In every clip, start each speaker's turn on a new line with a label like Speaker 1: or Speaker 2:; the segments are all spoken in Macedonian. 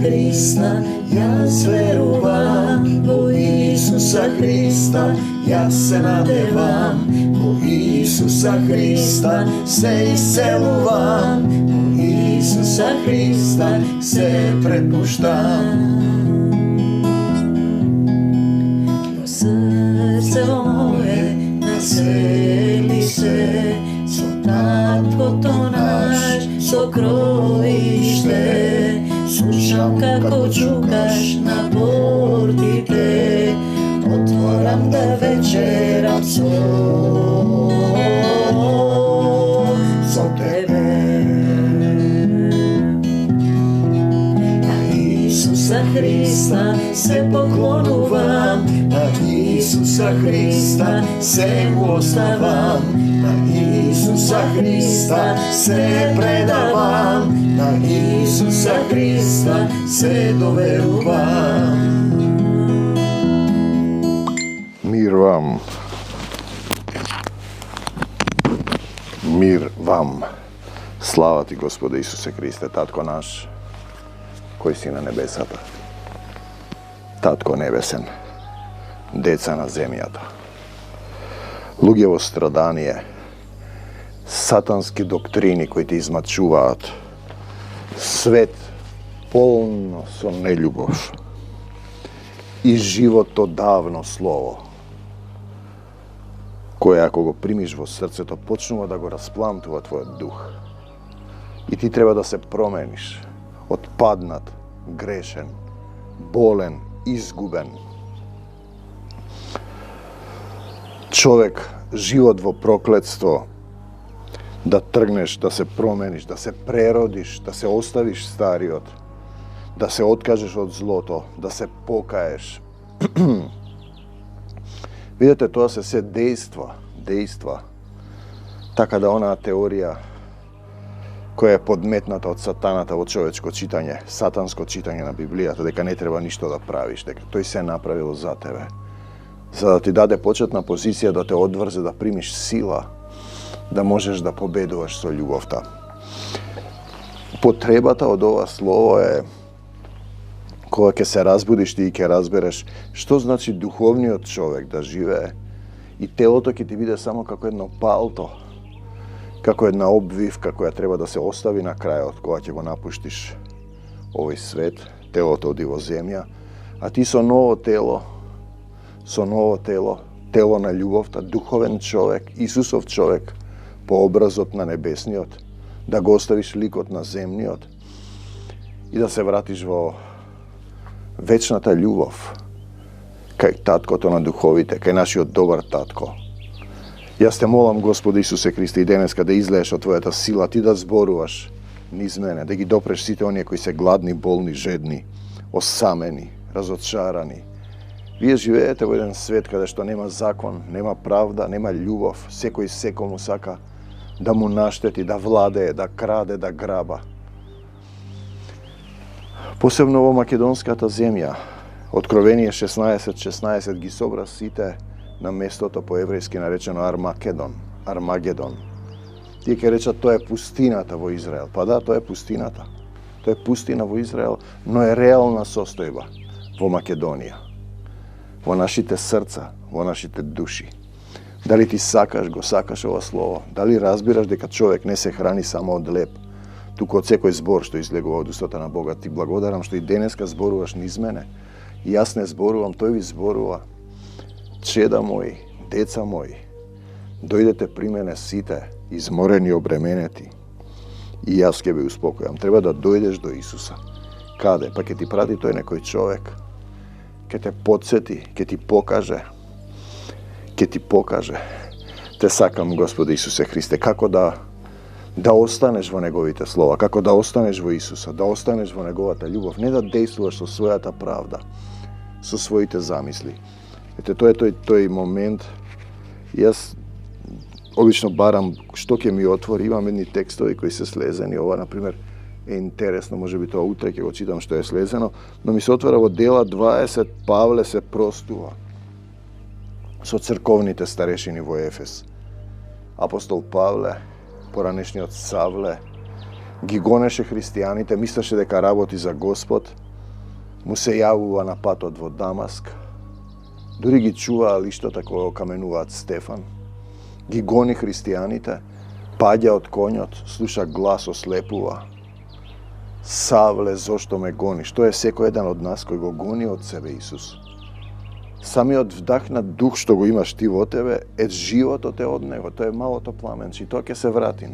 Speaker 1: Христа, јас верувам, во Исуса Христа, јас се надевам, во Исуса Христа се исцелувам, во Исуса Христа се препуштам. Во срце моје насели се, со таткото наш сокровиште, слушам како чукаш на портите, отворам да вечерам со тебе. На Исуса Христа се поклонувам, на Исуса Христа се оставам, на Исуса Христа се предавам, на Исуса Христа се доверувам.
Speaker 2: Мир вам. Мир вам. Слава ти, Господе Исусе Христе, Татко наш, кој си на небесата. Татко небесен, деца на земјата. Луѓе во страдание, сатански доктрини кои ти измачуваат, свет полно со нељубов и живото давно слово, кое ако го примиш во срцето, почнува да го распламтува твојот дух. И ти треба да се промениш, отпаднат, грешен, болен, изгубен. Човек, живот во проклетство, да тргнеш, да се промениш, да се преродиш, да се оставиш стариот, да се откажеш од злото, да се покаеш. Видете, тоа се дејства. Така да онаа теорија која е подметната од сатаната во човечко читање, сатанско читање на Библијата, дека не треба ништо да правиш, дека тој се направил за тебе, за да ти даде почетна позиција, да те одврзе да примиш сила, да можеш да победуваш со љубовта. Потребата од ова слово е кога ќе се разбудиш ти и ќе разбереш што значи духовниот човек да живее и телото ќе ти биде само како едно палто, како една обвивка која треба да се остави на крајот кога ќе го напуштиш овој свет, телото оди во земја, а ти со ново тело, тело на љубовта, духовен човек, Исусов човек, по образот на небесниот, да го оставиш ликот на земниот и да се вратиш во вечната љубов кај таткото на духовите, кај нашиот добар татко. Јас те молам, Господи Исусе Христе, и денеска да излееш од твојата сила, ти да зборуваш низ мене, да ги допреш сите оние кои се гладни, болни, жедни, осамени, разочарани. Вие живеете во еден свет каде што нема закон, нема правда, нема љубов. Секој секому сака да му наштети, да владее, да краде, да граба. Посебно во македонската земја, Откровение 16:16 ги собра сите на местото по еврејски наречено Армагедон. Тие ќе речат тоа е пустината во Израел. Па да, тоа е пустината. Тоа е пустина во Израел, но е реална состојба во Македонија. Во нашите срца, во нашите души. Дали ти го сакаш ова слово? Дали разбираш дека човек не се храни само од леп, туку од секој збор што излегува од устата на Бога? Ти благодарам што и денеска зборуваш низ мене. И јас не зборувам, тој ви зборува. Чеда мои, деца мои, дојдете при мене сите, изморени, обременети, и јас ќе ве успокојам. Треба да дојдеш до Исуса. Каде? Па ќе ти прати тој некој човек, ќе те подсети, ќе ти покаже. Те сакам, Господи Исусе Христе, како да останеш во Неговите слова, како да останеш во Исуса, да останеш во Неговата љубов, не да действуваш со својата правда, со своите замисли. Ете, тоа е тој момент. Јас обично барам што ќе ми отвори, имам едни текстови кои се слезени, ова, например, е интересно, може би тоа утре ќе го читам што е слезено, но ми се отвара во Дела 20, Павле се простува со црковните старешини во Ефес. Апостол Павле, поранешниот Савле, ги гонеше христијаните, мислеше дека работи за Господ, му се јавува на патот во Дамаск. Дури ги чува лиштата кои окаменуваат Стефан. Ги гони христијаните, паѓа од конјот, слуша глас, ослепува. Савле, зошто ме гониш? Тоа е секој еден од нас кој го гони од себе Исус. Самиот вдахнат дух што го имаш ти во тебе, животот е од него, тоа е малото пламенче и тоа ќе се врати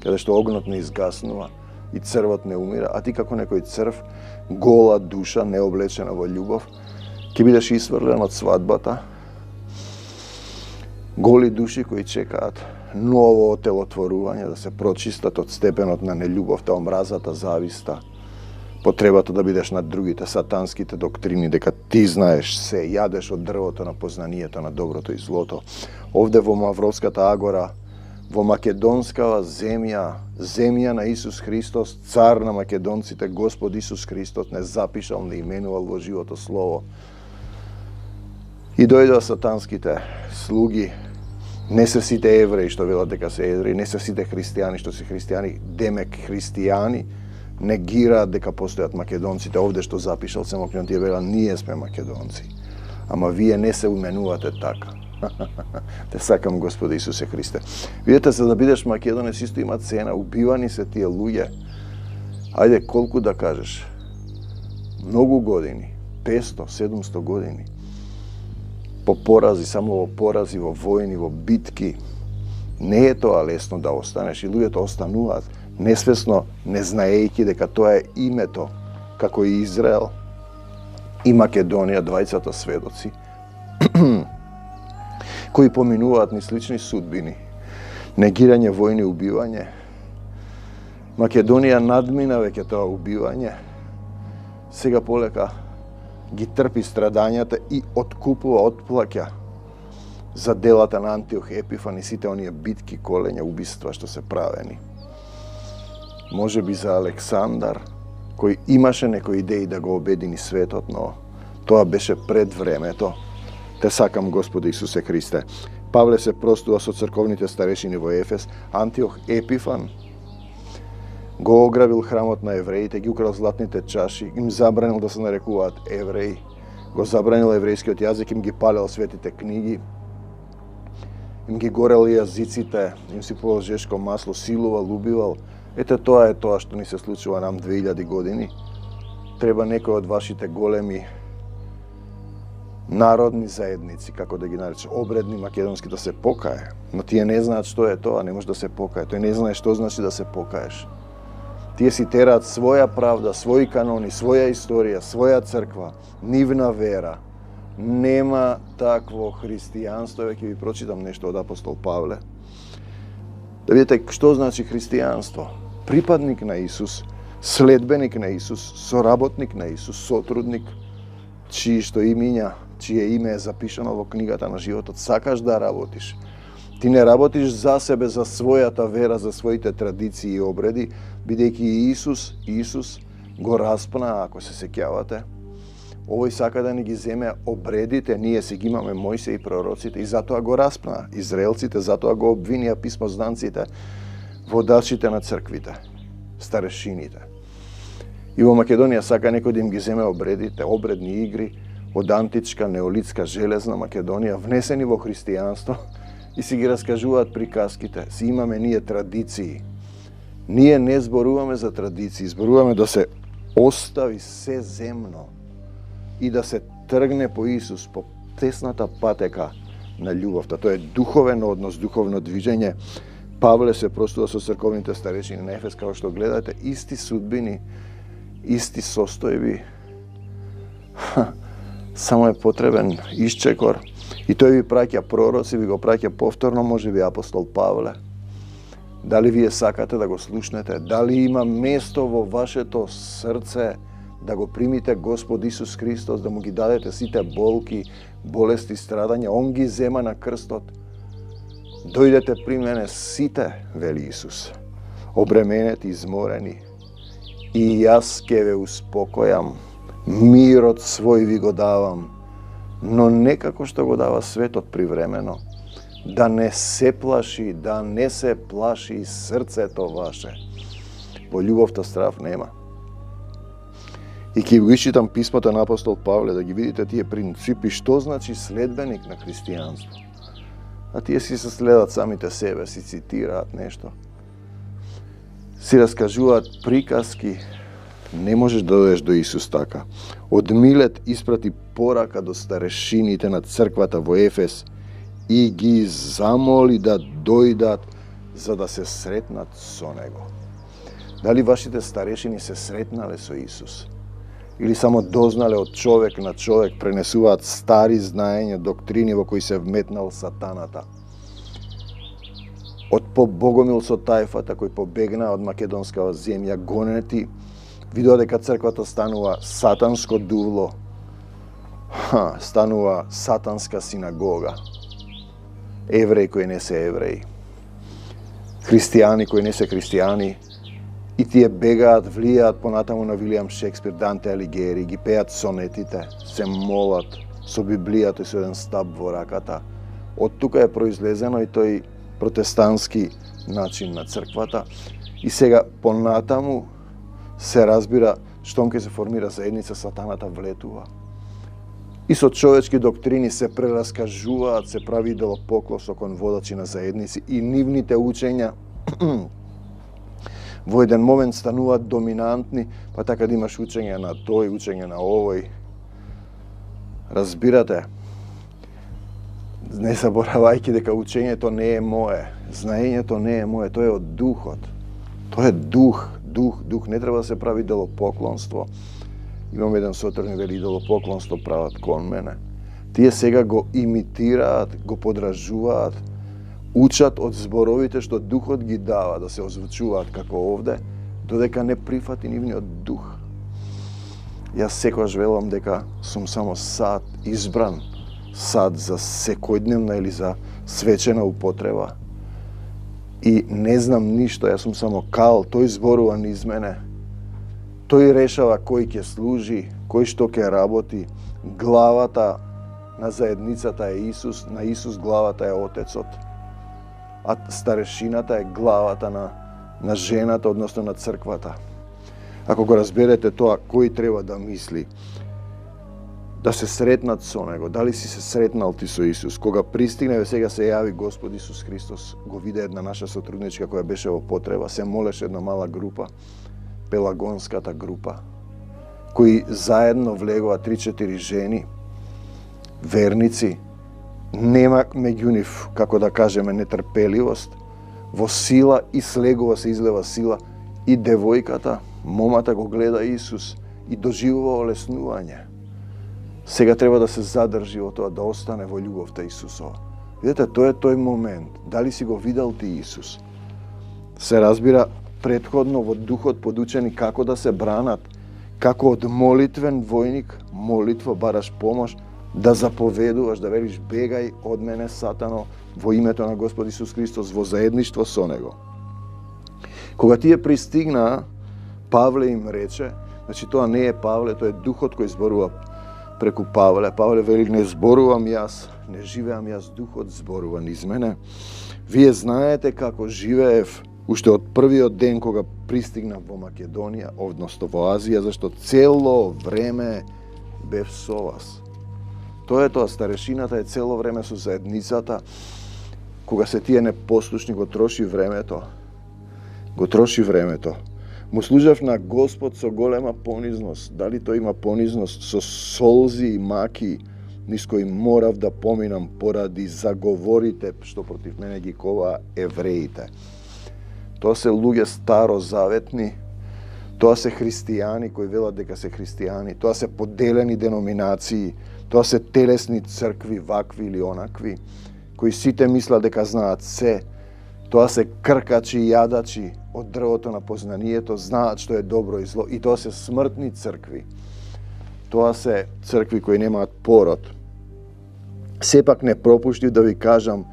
Speaker 2: каде што огнот не изгаснува и црвот не умира, а ти како некој црв, гола душа, необлечена во љубов, ќе бидеш исврлен од свадбата. Голи души кои чекаат ново отелотворување, да се прочистат од степенот на нељубовта, омразата, зависта, потребата да бидеш над другите, сатанските доктрини, дека ти знаеш се, јадеш од дрвото на познанието на доброто и злото. Овде во Мавровската агора, во македонскава земја на Исус Христос, цар на македонците, Господ Исус Христос не запишал, не именувал во живото слово. И дојдоа сатанските слуги. Не се сите евреи што велат дека се евреи, не се сите христијани што се христијани, демек христијани негираат дека постојат македонците. Овде што запишал Семокњон тие вела, ние сме македонци. Ама вие не се именувате така. Те сакам Господи Исусе Христе. Видете, за да бидеш македонец исто има цена. Убивани се тие луѓе. Ајде, колку да кажеш? Многу години. 500-700 години. По порази, само во порази, во војни, во битки. Не е тоа лесно да останеш и луѓето остануваат несвесно, не знаејќи дека тоа е името, како и Израел и Македонија, двајцата сведоци, кои поминуваат ни слични судбини, негирање, војни, убивање. Македонија надмина веќе тоа убивање, сега полека ги трпи страдањата и откупува, отплаќа за делата на Антиох Епифан и сите оние битки, колења, убиства што се правени. Може би за Александар, кој имаше некои идеи да го обедини светот, но тоа беше пред времето. Те сакам Господи Исусе Христе. Павле се простува со црковните старешини во Ефес. Антиох Епифан го ограбил храмот на евреите, ги украл златните чаши, им забранил да се нарекуваат евреи, го забранил еврејскиот јазик, им ги палел светите книги, им ги горел јазиците, им сипувал жешко масло, силувал, убивал. Ете, тоа е тоа што ни се случува нам 2000 години. Треба некој од вашите големи народни заедници, како да ги нарече, обредни македонски, да се покае. Но тие не знаат што е тоа, не може да се покае. Тој не знае што значи да се покаеш. Тие си тераат своја правда, своји канони, своја историја, своја црква, нивна вера. Нема такво христијанство, ќе ви прочитам нешто од апостол Павле. Да видите што значи христијанство. Припадник на Исус, следбеник на Исус, соработник на Исус, сотрудник, чие име е запишано во книгата на животот. Сакаш да работиш. Ти не работиш за себе, за својата вера, за своите традиции и обреди, бидејќи Исус го распна, ако се сеќавате. Овој сака да ни ги земе обредите, ние си ги имаме Мојсе и пророците и затоа го распна израелците, затоа го обвинија писмозданците, водачите на црквите, старешините. И во Македонија сака некој да им ги земе обредите, обредни игри од античка, неолитска, железна Македонија, внесени во христијанство и си ги раскажуваат приказките. Си имаме ние традиции. Ние не зборуваме за традиции, зборуваме да се остави се земно и да се тргне по Исус, по тесната патека на љубовта. Тоа е духовен однос, духовно движење. Павле се простува со црковните старешини на Ефес, како што гледате, исти судбини, исти состојби. Само е потребен исчекор. И тој ви праќа пророци, ви го праќа повторно, може би апостол Павле. Дали вие сакате да го слушнете? Дали има место во вашето срце да го примите Господ Исус Христос, да му ги дадете сите болки, болести, страдања? Он ги зема на крстот. Дојдете при мене сите, вели Исус, обременети, изморени, и јас ќе ве успокојам, мирот свој ви го давам, но не како што го дава светот привремено, да не се плаши срцето ваше. Во љубовта страв нема. И ќе го читам писмото на апостол Павле, да ги видите тие принципи, што значи следбеник на христијанство. А тие си се следат самите себе, си цитираат нешто. Си раскажуваат приказки. Не можеш да дојдеш до Исус така. Од Милет испрати порака до старешините на црквата во Ефес и ги замоли да дојдат за да се сретнат со Него. Дали вашите старешини се сретнале со Исус? Или само дознале од човек на човек, пренесуваат стари знаења, доктрини во кои се вметнал сатаната? Од поп Богомил со тајфата, кој побегна од македонскава земја, гонети, видоа дека црквата станува сатанско дувло, станува сатанска синагога. Евреи кои не се евреи, христијани кои не се христијани, и тие бегаат, влијаат понатаму на Вилијам Шекспир, Данте Алигери, ги пеат сонетите, се молат со Библијата и со еден стап во раката. Од тука е произлезено и тој протестантски начин на црквата. И сега понатаму се разбира, штом ке се формира заедница, сатаната влетува. И со човечки доктрини се прераскажуваат, се прави идолопоклонство кон водачи на заедници и нивните учења во еден момент стануваат доминантни, па така да имаш учење на тој, учење на овој. Разбирате? Не заборавајќи дека учењето не е мое, знаењето не е мое, тоа е од духот. Тоа е дух. Не треба да се прави идолопоклонство. Имам еден сотрни вели, идолопоклонство прават кон мене. Тие сега го имитираат, го подражуваат, учат од зборовите што духот ги дава да се озвучуваат како овде, додека не прифати нивниот дух. Јас секогаш велам дека сум само сад избран, сад за секојдневна или за свечена употреба. И не знам ништо, јас сум само кал, тој зборува низ мене. Тој решава кој ќе служи, кој што ќе работи. Главата на заедницата е Исус, на Исус главата е Отецот. А старешината е главата на жената, односно на црквата. Ако го разберете тоа, кој треба да мисли, да се сретнат со Него, дали си се сретнал ти со Исус? Кога пристигне, сега се јави Господ Исус Христос, го виде една наша сотрудничка која беше во потреба, се молеше една мала група, Пелагонската група, кои заедно влегува 3-4 жени, верници, нема меѓу нив, како да кажеме, нетрпеливост, во сила и слегува се излева сила, и девојката, момата го гледа Исус и доживува олеснување. Сега треба да се задржи во тоа, да остане во љубовта Исусова. Видете, тоа е тој момент. Дали си го видел ти Исус? Се разбира претходно во духот подучени како да се бранат, како од молитвен војник, молитва, бараш помош, да заповедуваш, да велиш бегај од мене, сатано, во името на Господ Исус Христос, во заедништво со Него. Кога тие пристигнаа, Павле им рече, значи тоа не е Павле, тоа е духот кој зборува преку Павле. Павле вели, не зборувам јас, не живеам јас, духот зборува низ мене. Вие знаете како живеев уште од првиот ден кога пристигнав во Македонија, односно во Азија, зашто цело време бев со вас. Тоа е тоа, старешината е цело време со заедницата. Кога се тие непослушни, го троши времето. Му служев на Господ со голема понизност. Дали тој има понизност? Со солзи и маки, низ кои морав да поминам поради заговорите што против мене ги коваа евреите. Тоа се луѓе старозаветни, тоа се христијани кои велат дека се христијани, тоа се поделени деноминации, тоа се телесни цркви, вакви или онакви, кои сите мислат дека знаат се. Тоа се кркачи и јадачи од дрвото на познанието, знаат што е добро и зло, и тоа се смртни цркви. Тоа се цркви кои немаат пород. Сепак не пропуштив да ви кажам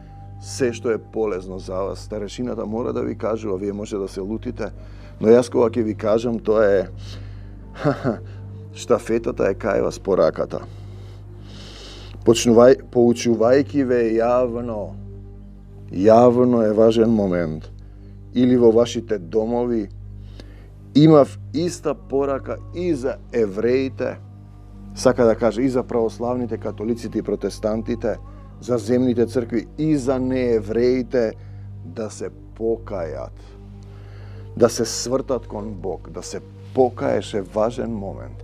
Speaker 2: се што е полезно за вас. Старешината мора да ви кажува, вие може да се лутите, но јас кога ќе ви кажам, тоа е штафетата е кај вас по раката. Поучувајќи ве јавно е важен момент. Или во вашите домови, имав иста порака и за евреите, сака да каже и за православните, католиците и протестантите, за земните цркви и за неевреите, да се покајат, да се свртат кон Бог, да се покаеш е важен момент.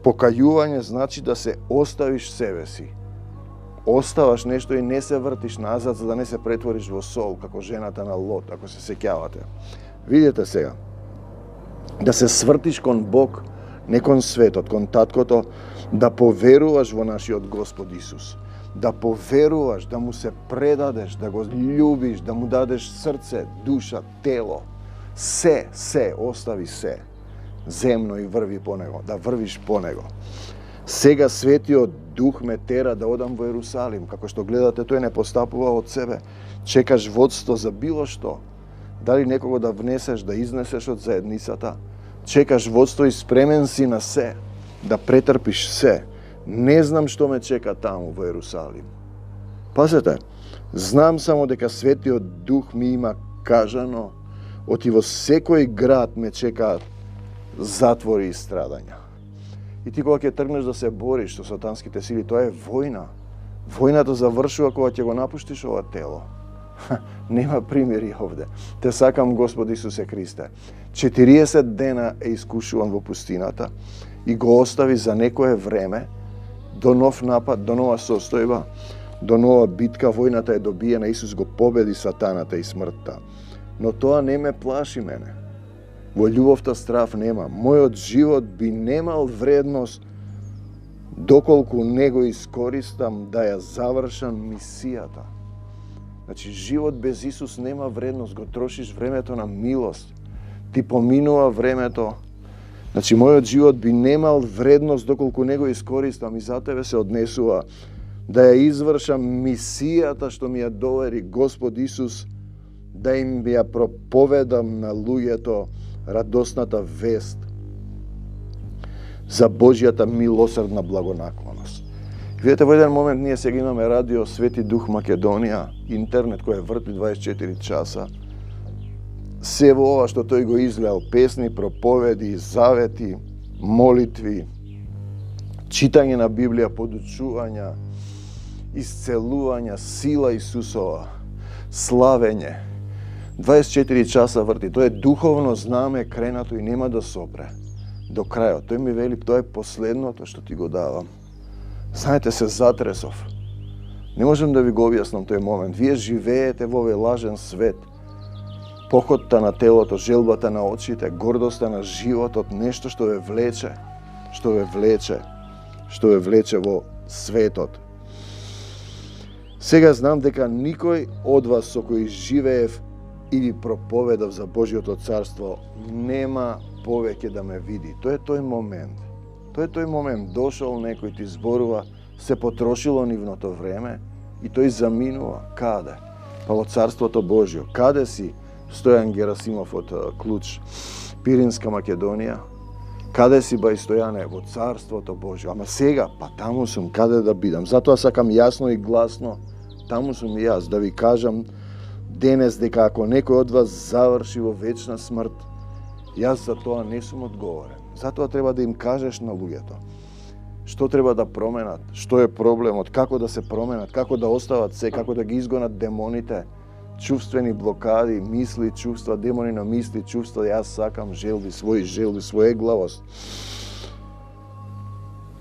Speaker 2: Покајување значи да се оставиш себе си. Оставаш нешто и не се вртиш назад, за да не се претвориш во сол, како жената на Лот, ако се сеќавате. Видете сега, да се свртиш кон Бог, не кон светот, кон таткото, да поверуваш во нашиот Господ Исус, да поверуваш, да му се предадеш, да го љубиш, да му дадеш срце, душа, тело, се, остави се, земно и врви по него, да врвиш по него. Сега Светиот Дух ме тера да одам во Ерусалим, како што гледате, тој не постапува од себе. Чекаш водство за било што. Дали некого да внесеш, да изнесеш од заедницата. Чекаш водство и спремен си на се, да претрпиш се. Не знам што ме чека таму во Ерусалим. Пазете, знам само дека Светиот Дух ми има кажано, оти во секој град ме чекаат затвори и страдања. И ти кога ќе тргнеш да се бориш со сатанските сили, тоа е војна. Војната завршува кога ќе го напуштиш ова тело. Нема примери овде. Те сакам Господ Исусе Христе. 40 дена е искушуван во пустината и го остави за некое време до нов напад, до нова состојба, до нова битка. Војната е добиена, Исус го победи сатаната и смртта. Но тоа не ме плаши мене. Во љубовта страв нема. Мојот живот би немал вредност доколку не го искористам да ја завршам мисијата. Значи, живот без Исус нема вредност, го трошиш времето на милост. Ти поминува времето. Значи, мојот живот би немал вредност доколку не го искористам и за тебе се однесува да ја извршам мисијата што ми ја довери Господ Исус, да им ја проповедам на луѓето радосната вест за Божјата милосрдна благонаклоност. Видете, во еден момент ние сега имаме радио Свети Дух Македонија, интернет кој врти 24 часа. Се во ова што тој го изгледал, песни, проповеди, завети, молитви, читање на Библија, подучувања, исцелувања, сила Исусова, славење. 24 часа врти. Тоа е духовно знаме кренато и нема да сопре до крајот. Тој ми вели, тоа е последното што ти го давам. Знаете, се затресов. Не можем да ви го објаснам тој момент. Вие живеете во овој лажен свет. Похотта на телото, желбата на очите, гордоста на животот, нешто што ве влече, што ве влече во светот. Сега знам дека никој од вас со кој живеев или проповедав за Божјото царство нема повеќе да ме види. Тоа е тој момент. Тоа е тој момент. Дошол некој, ти зборува, се потрошило нивното време и тој заминува. Каде? Па во Царството Божјо. Каде си, Стојан Герасимов од Клуч, Пиринска Македонија? Каде си, бај Стојане? Во Царството Божјо. Ама сега, па таму сум, каде да бидам? Затоа сакам јасно и гласно, таму сум и јас, да ви кажам денес дека ако некој од вас заврши во вечна смрт, јас за тоа не сум одговорен. Затоа треба да им кажеш на луѓето што треба да променат, што е проблемот, како да се променат, како да остават се, како да ги изгонат демоните, чувствени блокади, мисли, чувства, демони на мисли, чувства, јас сакам желби, своеглавост.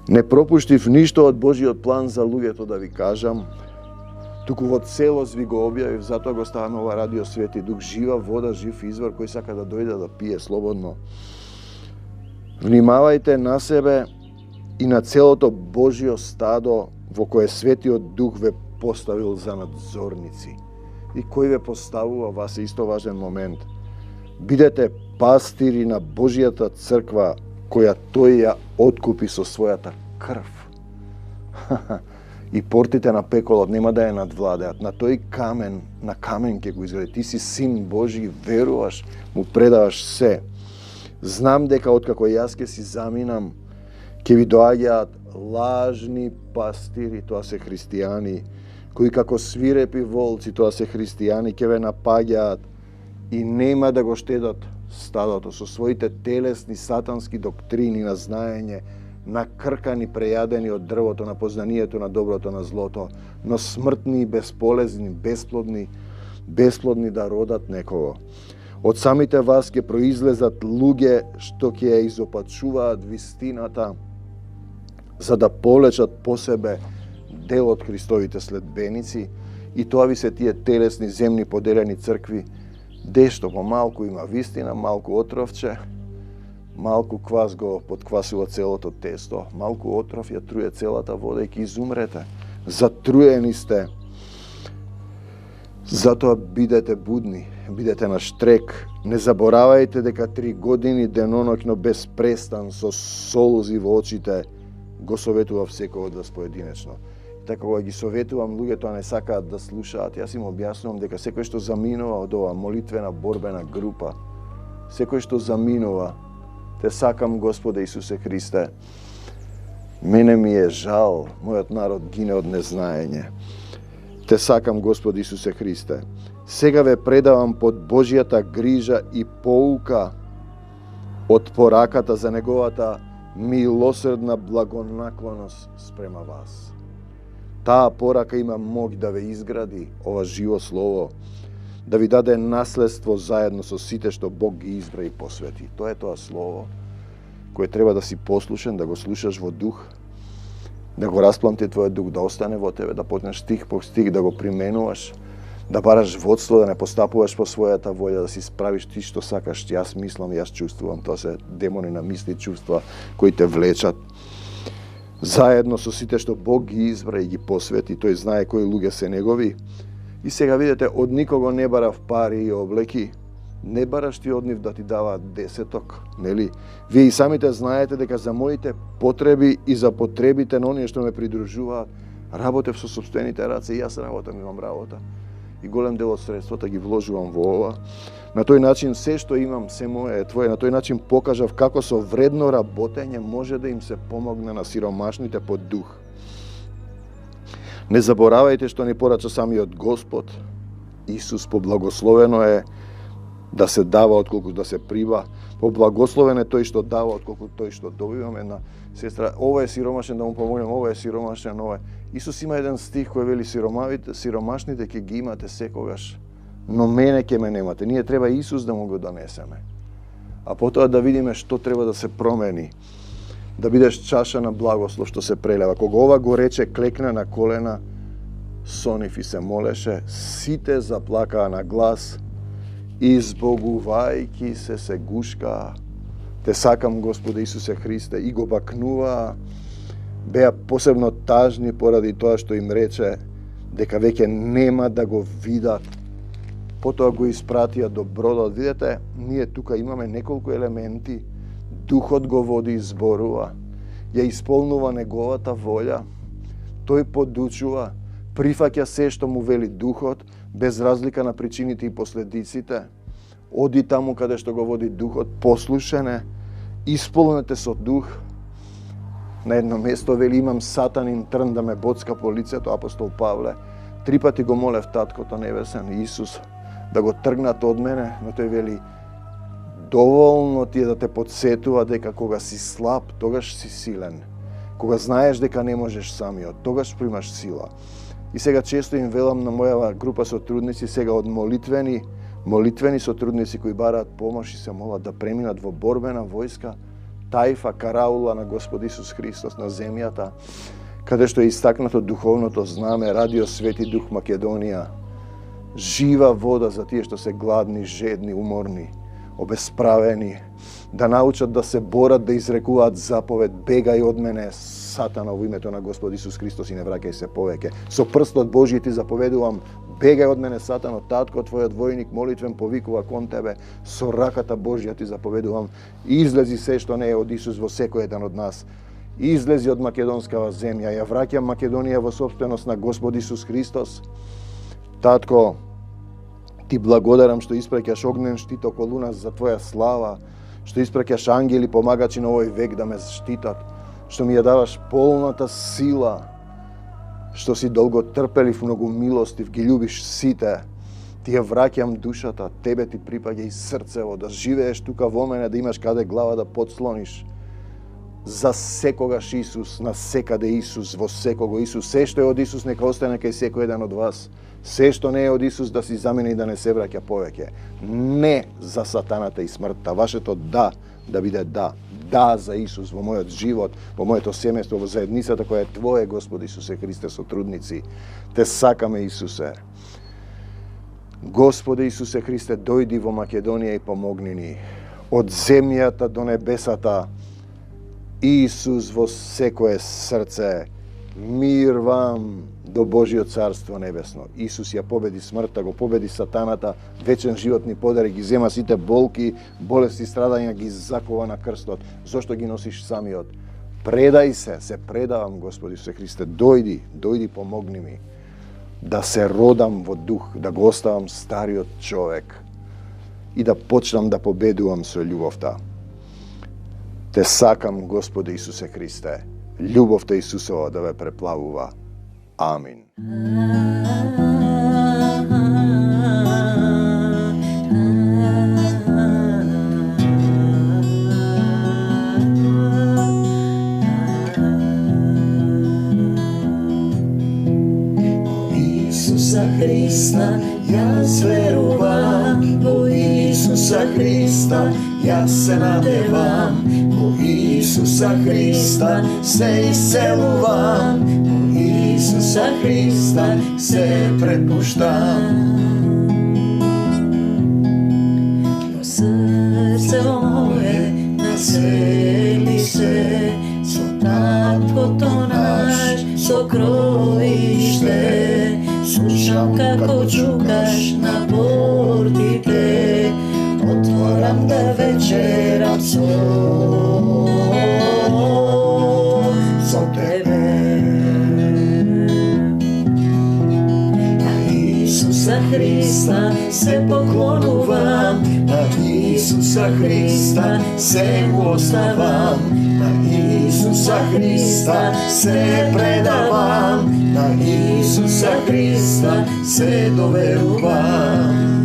Speaker 2: Не пропуштив ништо од Божиот план за луѓето, да ви кажам, туку во целост ви го објавив, затоа го ставаме ова радио Свети Дух, жива вода, жив извор, кој сака да дојде да пие слободно. Внимавајте на себе и на целото Божјо стадо во кое Светиот Дух ве поставил за надзорници. И кој ве поставува, вас е исто важен момент. Бидете пастири на Божјата црква, која тој ја откупи со својата крв. И портите на пеколот нема да ја надвладеат. На тој камен, на камен ќе го изгради. Ти си син Божи, веруваш, му предаваш се. Знам дека откако јас ќе си заминам, ќе ви доаѓаат лажни пастири, тоа се христијани, кои како свирепи волци, тоа се христијани, ќе ве напаѓаат и нема да го штедат стадото со своите телесни сатански доктрини на знаење, накркани, прејадени од дрвото на познанието на доброто на злото, но смртни и бесполезни, бесплодни да родат некого. Од самите вас ќе произлезат луѓе што ќе ја изопачуваат вистината, за да повлечат по себе дел од Христовите следбеници, и тоа ви се тие телесни земни поделени цркви, дешто помалку има вистина, малку отровче, малку квас го подквасува целото тесто, малку отров ја труе целата вода и ќе изумрете. Затруени сте. Затоа бидете будни, бидете на штрек. Не заборавајте дека 3 години деноноќно без престан со солзи во очите го советував секој од вас поединечно. Така кога ги советувам луѓето, а не сакаат да слушаат, јас им објаснувам дека секој што заминува од оваа молитвена борбена група, секој што заминува, те сакам, Господе Исусе Христе, мене ми е жал, мојот народ гине од незнаење. Те сакам, Господи Исусе Христе. Сега ве предавам под Божјата грижа и поука од пораката за неговата милосрдна благонаклоност спрема вас. Таа порака има мог да ве изгради, ова живо слово, да ви даде наследство заедно со сите што Бог ги избра и посвети. Тоа е тоа слово кое треба да си послушен, да го слушаш во дух, да го распламти твојот дух, да остане во тебе, да почнеш стих по стих да го применуваш, да бараш водство, да не постапуваш по својата волја, да си справиш ти што сакаш. Јас мислам, јас чувствувам, тоа се демони на мисли и чувства кои те влечат. Заедно со сите што Бог ги избра и ги посвети, тој знае кои луѓе се негови. И сега видите, од никого не барав пари и облеки, не бараш ти од нив да ти даваат десеток, нели? Вие и самите знаете дека за моите потреби и за потребите на оние што ме придружуваат, работев со сопствените раце, и јас работам, имам работа. И голем дел од средствата ги вложувам во ова. На тој начин се што имам, се мое е твое. На тој начин покажав како со вредно работење може да им се помогне на сиромашните по дух. Не заборавајте што ни порача самиот Господ. Исус, поблагословено е да се дава отколку да се приба. Поблагословен е тој што дава отколку тој што добиваме. Една сестра, ова е сиромашен, да му помогнем, ова е сиромашен, ова е. Исус има еден стих кој вели сиромашните ќе ги имате секогаш, но мене ќе ме немате. Ние треба Исус да му го донесеме. А потоа да видиме што треба да се промени. Да бидеш чаша на благослов што се прелева. Кога ова го рече, клекна на колена, сонив и се молеше, сите заплакаа на глас, избогувајки се гушкаа. Те сакам, Господе Исусе Христе, и го бакнуваа. Беа посебно тажни поради тоа што им рече дека веќе нема да го видат. Потоа го испратија до бродот. Видете, ние тука имаме неколку елементи. Духот го води и зборува. Ја исполнува неговата волја. Тој подучува, прифаќа се што му вели Духот, без разлика на причините и последиците. Оди таму каде што го води Духот, послушене, исполнете со Дух. На едно место вели, имам сатанин трн да ме боцка по лицето, апостол Павле. 3 пати го молев Таткото Небесен, Исус, да го тргнат од мене, но тој вели, доволно ти е да те подсетува дека кога си слаб, тогаш си силен. Кога знаеш дека не можеш самиот, тогаш примаш сила. И сега често им велам на мојава група сотрудници, сега од молитвени сотрудници кои бараат помош и се молат да преминат во борбена војска, тајфа, караула на Господ Исус Христос на земјата, каде што е истакнато духовното знаме, Радио Свети Дух Македонија, жива вода за тие што се гладни, жедни, уморни, обесправени, да научат да се борат, да изрекуваат заповед, бегај од мене, Сатана, во името на Господ Исус Христос и не враќај се повеќе. Со прстот Божји ти заповедувам, бегај од мене, Сатано, татко, твојот војник, молитвен повикува кон тебе, со раката Божја ти заповедувам, излези се што не е од Исус во секој еден од нас. Излези од македонскава земја, ја враќам Македонија во сопственост на Господ Исус Христос. Татко, ти благодарам што испраќаш огнен штит околу нас за твоја слава, што испраќаш ангели помагачи на овој век да ме штитат, што ми ја даваш полната сила, што си долго трпелив, многу милостив, ги љубиш сите. Ти ја враќам душата, тебе ти припаѓа и срцево, да живееш тука во мене, да имаш каде глава да подслониш. За секогаш Исус, на секаде Исус, во секого Исус. Се што е од Исус нека остане кај секој еден од вас. Се што не е од Исус да си замени и да не се враќа повеќе. Не за сатаната и смртта. Вашето да биде да. Да за Исус во мојот живот, во моето семејство, во заедницата која е Твое, Господи Исусе Христе, сотрудници. Те сакаме, Исусе. Господи Исусе Христе, дојди во Македонија и помогни ни. Од земјата до небесата, Исус во секое срце, мир вам до Божиот царство небесно. Исус ја победи смртта, го победи сатаната, вечен живот ни подари, ги зема сите болки, болести, страдања, ги закова на крстот. Зошто ги носиш самиот? Предај се предавам, Господи Исусе Христе, дојди помогни ми да се родам во дух, да го оставам стариот човек и да почнам да победувам со љубовта. Те сакам, Господи Исусе Христе, љубовта Исусова да ве преплавува. Амин.
Speaker 1: Исуса Христа, јас верувам, во Исуса Христа, јас се надевам, во Исуса Христа се исцелувам, во Исуса Христа се препуштам. Во срцево мое насели се, со таткото наш сокровиште, слушам како чукаш на портите, отворам да вечерам со тебе. На Исуса Христа се поклонувам, на Исуса Христа се му оставам, на Исуса Христа се предавам, на Исуса Христа се доверувам.